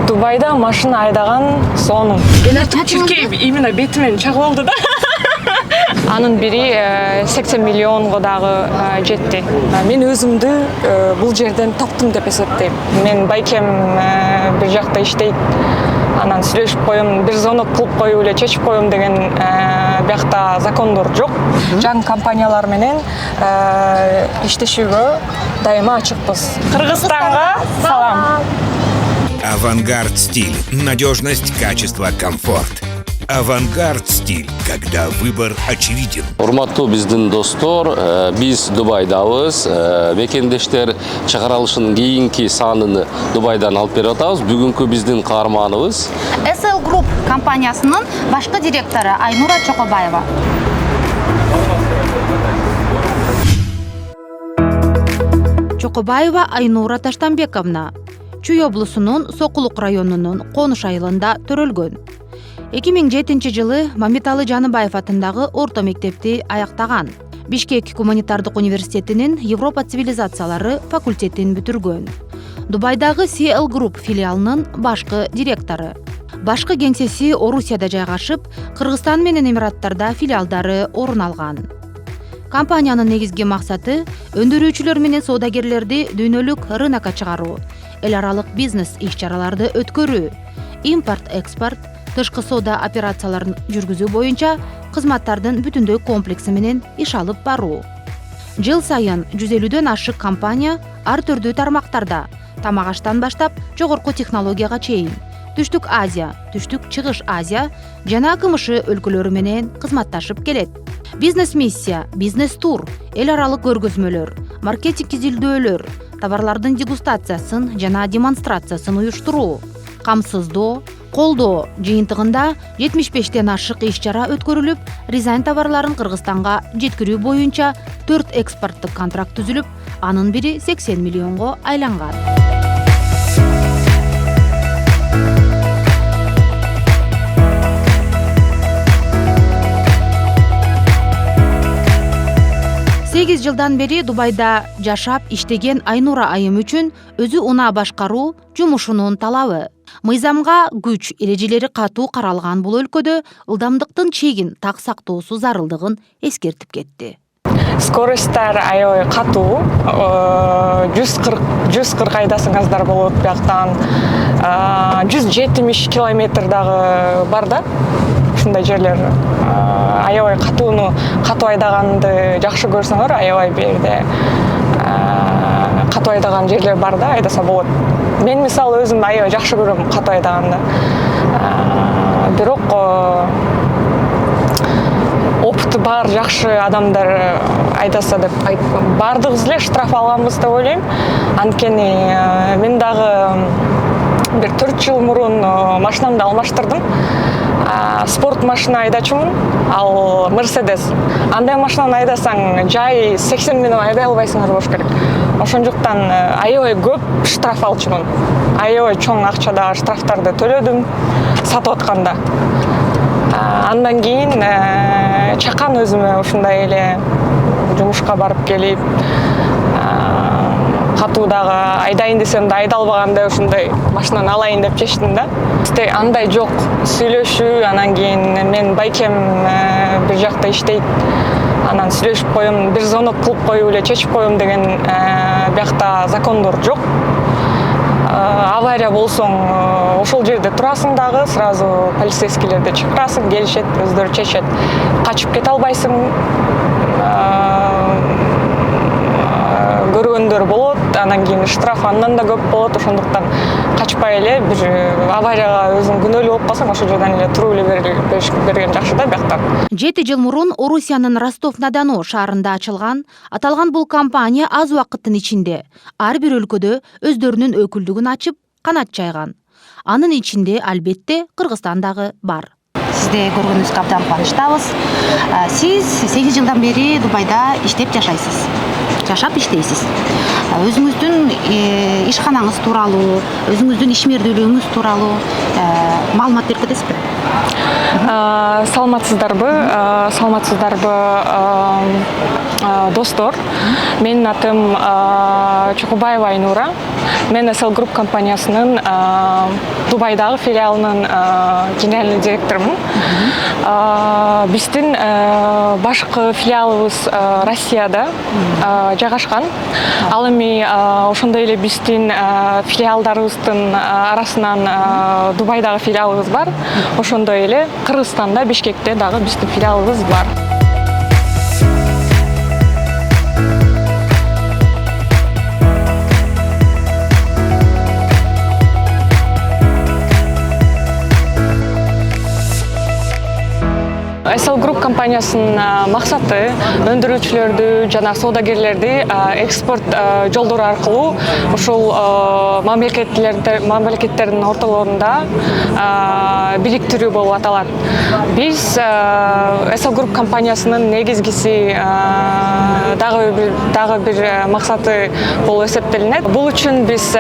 Дубайда машина айдаган сонун. Чиркей именно бетимен чагып алды да. Анын бири 80 миллионго дагы жетти. Мен өзүмдү бул жерден таптым деп эсептейм. Мен байкем бир жакта иштейт. Анан сүйлөшүп коем, бир звонок кылып коюп эле чечип коем деген биякта закондор жок. Жаңы компаниялар менен иштешүүгө дайыма ачыкпыз. Кыргызстанга салам. Авангард стиль. Надежность, качество, комфорт. Авангард стиль, когда выбор очевиден. Урматтуу биздин достор, биз Дубайдабыз. Мекендештер чыгарылышынын кийинки санын Дубайдан алып берип атабыз. Бүгүнкү биздин каарманыбыз SL Group компаниясынын башкы директору Айнура Чокобаева. Чокобаева Айнура Таштанбековна Чүй облусунун Сокулук районунун Конуш айылында төрөлгөн. 2007-жылы Мамиталы Жаныбаев атындагы орто мектепти аяктаган. Бишкек гуманитардык университетинин Европа цивилизациялары факультетин бүтүргөн. Дубайдагы CL Group филиалынын башкы директору. Башкы кеңсеси Орусияда жайгашып, Кыргызстан менен Эмираттарда филиалдары орун алган. Компаниянын негизги максаты өндүрүүчүлөр менен соодагерлерди дүйнөлүк рынокко чыгаруу, эл аралык бизнес иш-чараларды өткөрүү, импорт-экспорт, тышкы соода операцияларын жүргүзүү боюнча кызматтардын бүтүндөй комплекси менен иш алып баруу. Жыл сайын 150дөн ашык компания ар түрдүү тармактарда тамак аштан баштап жогорку технологияга чейин Түштүк Азия, Түштүк Чыгыш Азия жана КМШ өлкөлөрү менен кызматташып келет. Бизнес миссия, бизнес тур, эл аралык көргөзмөлөр, маркетинг изилдөөлөр, товарлардын дегустациясын жана демонстрациясын уюштуруу, камсыздоо, колдоо жыйынтыгында 75ден ашык иш-чара өткөрүлүп, Рязань товарларын Кыргызстанга жеткирүү боюнча 4 экспорттук контракт түзүлүп, анын бири 80 миллионго айланган. Сегиз жылдан бери Дубайда жашап иштеген Айнура айым үчүн өзү унаа башкаруу жумушунун талабы. Мыйзамга күч эрежелери катуу каралган бул өлкөдө ылдамдыктын чегин так сактоосу зарылдыгын эскертип кетти. Скоросттар аябай катуу, 140 айдасыңыздар болот бияктан, 170 километр дагы бар да. Ушундай жерлер аябай катуу айдаганды жакшы көрсөңөр, аябай берде катуу айдаган жерлер бар да, айдаса болот. Мен мисалы өзүм аябай жакшы көрөм катуу айдаганды. Бирок опыты бар жакшы адамдар айдаса деп бардыгыбыз эле штраф алганбыз деп ойлойм. Анткени мен дагы бир 4 жыл мурун машинамды алмаштырдым. Спорт машина айдачумун, ал Mercedes. Андай машинаны айдасаң, жай 80 минут айдай албайсыңар болуш керек. Ошондуктан аябай көп штраф алчумун. Аябай чоң акчада штрафтарды төлөдүм сатып атканда. Андан кийин чакан өзүмө ушундай эле жумушка барып келип, катуудагы айдайын десем да айда албаганда ушундай машинаны алайын деп чечтим да. Бизде андай жок, сүйлөшүү, анан кийин мен байкем бир жакта иштейт. Анан сүйлөшүп коем, бир звонок кылып коюп эле чечип коем деген биякта закондор жок. Авария болсоң, ошол жерде турасың дагы, сразу полицейскийлерди чакырасың, келишет, өздөрү чечет. Качып кете албайсың. Көргөндөр болот, анан кийин штраф андан да көп болот, ошондуктан качпай эле бир аварияга өзүң күнөөлүү болуп калсаң, ошол жерден эле туруп эле берген жакшы да биякта. 7 жыл мурун Орусиянын Ростов-на-Дону шаарында ачылган аталган бул компания аз убакыттын ичинде ар бир өлкөдө өздөрүнүн өкүлдүгүн ачып, канат жайган. Анын ичинде албетте Кыргызстан дагы бар. Сизде көргөнүбүзгө абдан кубанычтабыз. Сиз 8 жылдан бери Дубайда иштеп жашайсыз. Жашап иштейсиз. Өзүңүздүн ишканаңыз тууралуу, өзүңүздүн ишмердүүлүгүңүз тууралуу маалымат берип кетесизби? Саламатсыздарбы достор. Менин атым Чокобаева Айнура. Мен SL Group компаниясынын Дубайдагы филиалынын генеральный директорумун. Биздин башкы филиалыбыз Россияда жайгашкан. Ал эми ошондой эле биздин филиалдарыбыздын арасынан Дубайдагы филиалыбыз бар. Ошондой эле Кыргызстанда Бишкекте дагы биздин филиалыбыз бар. SL Group компаниясынын максаты өндүрүүчүлөрдү жана соодагерлерди экспорт жолдору аркылуу ушул мамлекеттердин ортолорунда бириктирүү болуп аталат. Биз SL Group компаниясынын негизгиси дагы бир максаты болуп эсептелинет. Бул үчүн биз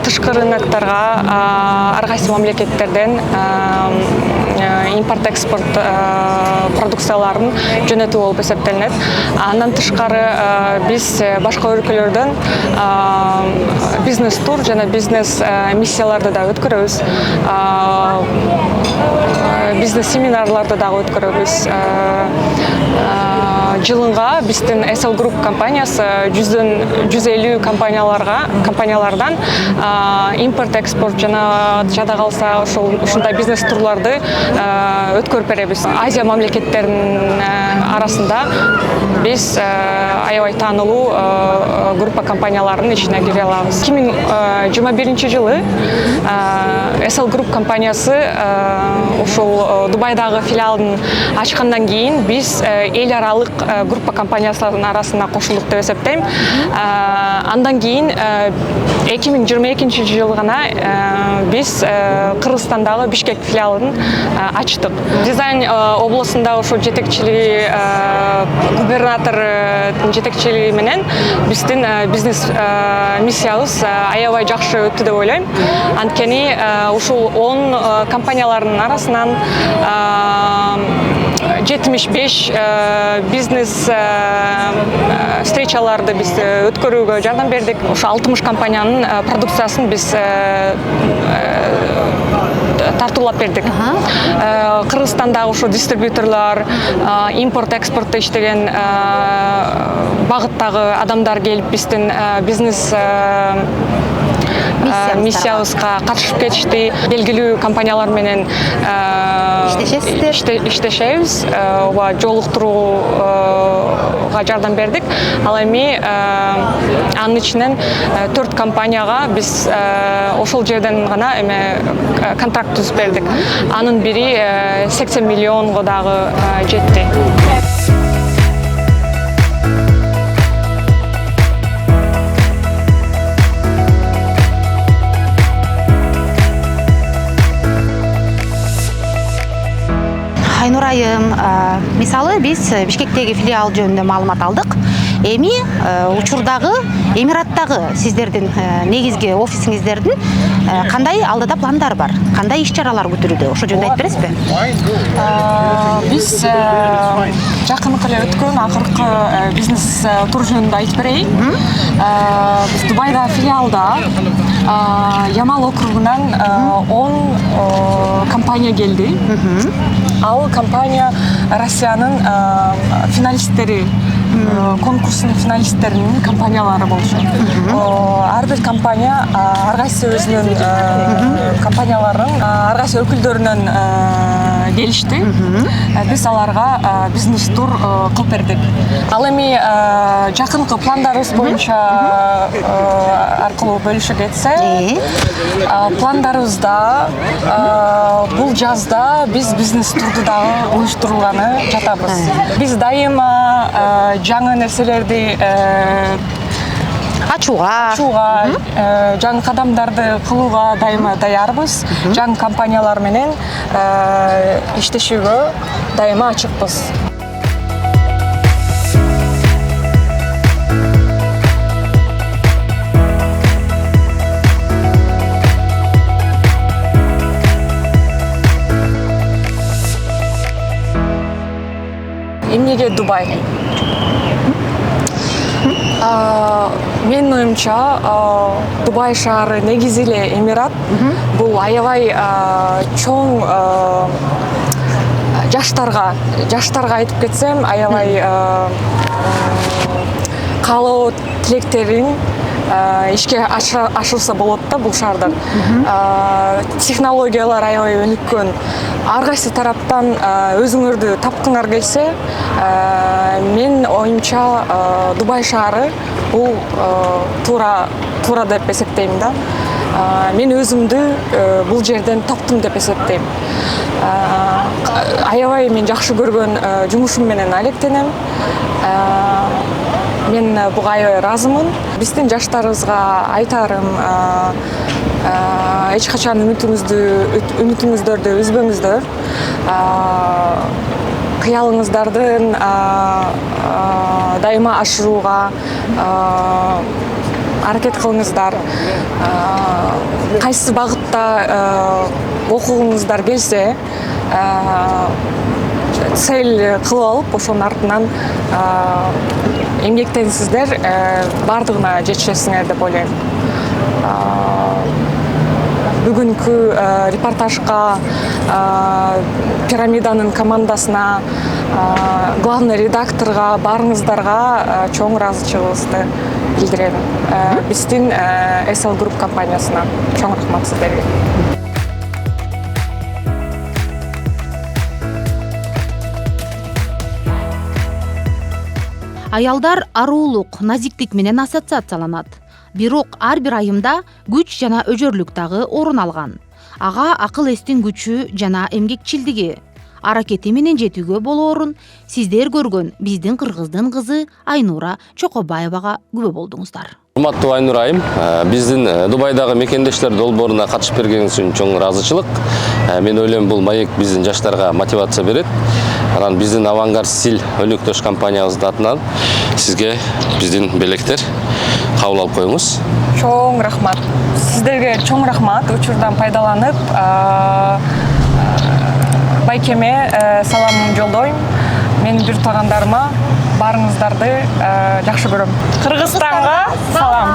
тышкы рынокторго ар кайсы мамлекеттерден импорт-экспорт продукцияларын жөнөтүү болуп эсептелинет. Андан тышкары биз башка өлкөлөрдөн бизнес тур жана бизнес миссияларды да өткөрөбүз. Бизнес семинарларды дагы өткөрөбүз. Жылынга биздин SL Group компаниясы 150 компаниялардан импорт-экспорт жана жада калса ушундай бизнес турларды өткөрүп беребиз. Азия мамлекеттеринин арасында биз аябай таанылуу группа компанияларынын ичине кире алабыз. 2021 жылы SL Group компаниясы ушул Дубайдагы филиалын ачкандан кийин биз эл аралык группа компаниясынын арасына кошулдук деп эсептейм. Андан кийин 2022 жылы гана биз Кыргызстандагы Бишкек филиалын ачтык. Дизайн областында ошо жетекчилиги губернатордун жетекчилиги менен биздин бизнес миссиябыз аябай жакшы өттү деп ойлойм. Анткени ушул 10 компаниялардын арасынан 75 бизнес встречаларды биз өткөрүүгө жардам бердик. Ошо 60 компаниянын продукциясын биз тартуулап бердик. Кыргызстандагы ошо дистрибьюторлор, импорт-экспортто иштеген багыттагы адамдар келип биздин бизнес миссиябызга катышып кетишти. Белгилүү компаниялар менен иштешебиз. Оба жолуктурууга жардам бердик. Ал эми анын ичинен 4 компанияга биз ошол жерден гана контракт түзүп бердик. Анын бири 80 миллионго дагы жетти. Айнур айым, мисалы биз Бишкектеги филиал жөнүндө маалымат алдык. Эми учурдагы Эмираттагы сиздердин негизги офисиңиздердин кандай алдыда пландар бар? Кандай иш-чаралар күтүлүүдө? Ошо жөнүндө айтып бересизби? Биз жакынкы эле өткөн акыркы бизнес тур жөнүндө айтып берейин. Биз Дубайдагы филиалда Ямал округунан 10 компания келди. Ал компания Россиянын финалисттери, конкурстун финалисттеринин компаниялары болушат. Ар бир компания ар кайсы өзүнүн компанияларын ар кайсы өкүлдөрүнөн келишти. Биз аларга бизнес тур кылып бердик. Ал эми жакынкы пландарыбыз боюнча аркылуу бөлүшө кетсе, пландарыбызда бул жазда биз бизнес турду дагы уюштурууганы жатабыз. Биз дайыма жаңы нерселерди ачууга, жаңы кадамдарды кылууга дайыма даярбыз. Жаңы компаниялар менен иштешүүгө дайыма ачыкпыз. Эмнеге Дубай? Менин оюмча Дубай шаары негизи эле эмират. Бул аябай чоң жаштарга айтып кетсем, аябай каалоо тилектерин ишке ашырса болот да бул шаардан. Технологиялар аябай өнүккөн. Ар кайсы тараптан өзүңөрдү тапкыңар келсе, мен оюмча Дубай шаары бул туура деп эсептейм да. Мен өзүмдү бул жерден таптым деп эсептейм. Аябай мен жакшы көргөн жумушум менен алектенем. Мен буга аябай ыраазымын. Биздин жаштарыбызга айтарым, эч качан үмүтүңүздөрдү үзбөңүздөр. Кыялыңыздардын дайыма ашырууга аракет кылыңыздар. Кайсы багытта окугуңуздар келсе, цель кылып алып, ошонун артынан эмгектенсиздер, бардыгына жетишесиңер деп ойлойм. Бүгүнкү репортажга Пирамиданын командасына, главный редакторга, барыңыздарга чоң ыраазычылыгыбызды билдирем. Биздин SL Group компаниясына чоң рахмат сиздерге. Аялдар аруулук, назиктик менен ассоциацияланат. Бирок ар бир айымда күч жана өжөрлүк дагы орун алган. Ага акыл эстин күчү жана эмгекчилдиги, аракети менен жетүүгө болоорун сиздер көргөн биздин кыргыздын кызы Айнура Чокобаевага күбө болдуңуздар. Урматтуу Айнура айым, биздин Дубайдагы мекендештер долбооруна катышып бергениңиз үчүн чоң ыраазычылык. Мен ойлойм, бул маек биздин жаштарга мотивация берет. Анан биздин Авангард Стиль өнөктөш компаниябыздын атынан сизге биздин белектер кабыл алып коюңуз. Чоң рахмат. Сиздерге чоң рахмат. Учурдан пайдаланып, байкеме салам жолдойм. Менин жүр туугандарыма барыңыздарды жакшы көрөм. Кыргызстанга салам.